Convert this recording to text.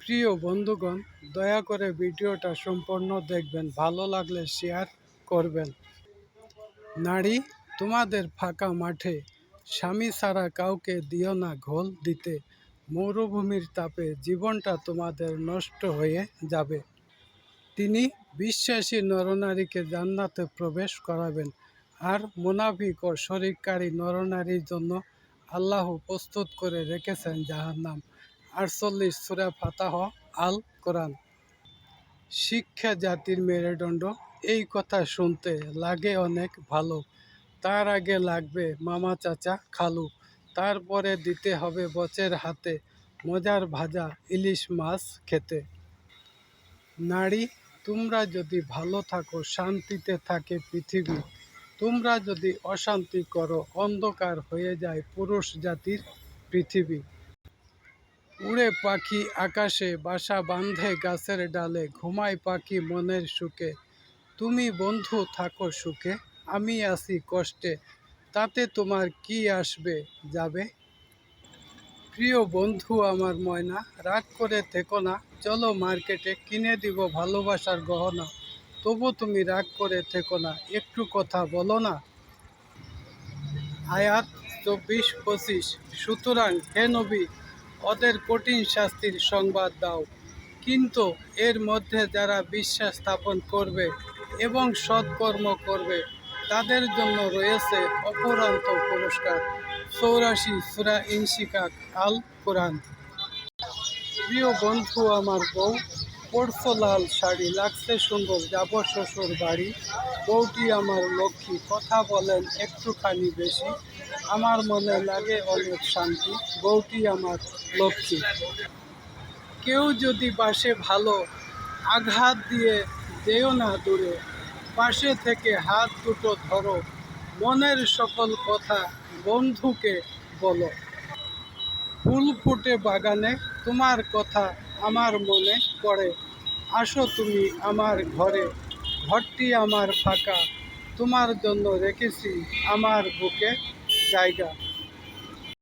প্রিয় বন্ধুগণ, দয়া করে ভিডিওটা সম্পূর্ণ দেখবেন, ভালো লাগলে শেয়ার করবেন। নারী, তোমাদের ফাঁকা মাঠে স্বামী ছাড়া কাউকে দিও না ঘোল দিতে। মরুভূমির তাপে জীবনটা তোমাদের নষ্ট হয়ে যাবে। তিনি বিশ্বাসী নরনারীকে জান্নাতে প্রবেশ করাবেন, আর মুনাফিক ও শরিককারী নরনারীর জন্য আল্লাহ প্রস্তুত করে রেখেছেন জাহান্নাম। 48 সূরা ফাতাহ আল কোরআন। শিক্ষা জাতির মেরুদণ্ড। এই কথা শুনতে লাগে অনেক ভালো, তার আগে লাগবে মামা চাচা খালু, তারপরে দিতে হবে বচের হাতে মজার ভাজা ইলিশ মাছ খেতে। নারী, তোমরা যদি ভালো থাকো শান্তিতে থাকে পৃথিবী, তোমরা যদি অশান্তি করো অন্ধকার হয়ে যায় পুরুষ জাতির পৃথিবী। উড়ে পাখি আকাশে, বাসা বাঁধে গাছের ডালে, ঘুমায় পাখি মনের সুখে। তুমি বন্ধু থাকো সুখে, আমি আছি কষ্টে, তাতে তোমার কি আসবে যাবে। প্রিয় বন্ধু আমার ময়না, রাগ করে থেকো না, চলো মার্কেটে কিনে দিব ভালোবাসার গহনা। তবু তুমি রাগ করে থেকো না, একটু কথা বলো না। আয়াত 24-25। সুতরাং হে নবী, ওদের কঠিন শাস্তির সংবাদ দাও, কিন্তু এর মধ্যে যারা বিশ্বাস স্থাপন করবে এবং সৎকর্ম করবে তাদের জন্য রয়েছে অফুরন্ত পুরস্কার। 84 সূরা ইনশিকাক আল কোরআন। প্রিয় বন্ধু আমার বউ, পরছো লাল শাড়ি, লাগছে সুন্দর, যাব শ্বশুর বাড়ি। বউটি আমার লক্ষ্মী, কথা বলেন একটুখানি বেশি, আমার মনে লাগে অনেক শান্তি। বউটি আমার লক্ষ্মী। কেউ যদি বাসে ভালো, আঘাত দিয়ে যেও না দূরে, পাশে থেকে হাত দুটো ধরো, মনের সকল কথা বন্ধুকে বলো। ফুল ফুটে বাগানে, তোমার কথা আমার মনে পড়ে, আসো তুমি আমার ঘরে, ঘরটি আমার ফাঁকা, তোমার জন্য রেখেছি আমার বুকে জায়গা।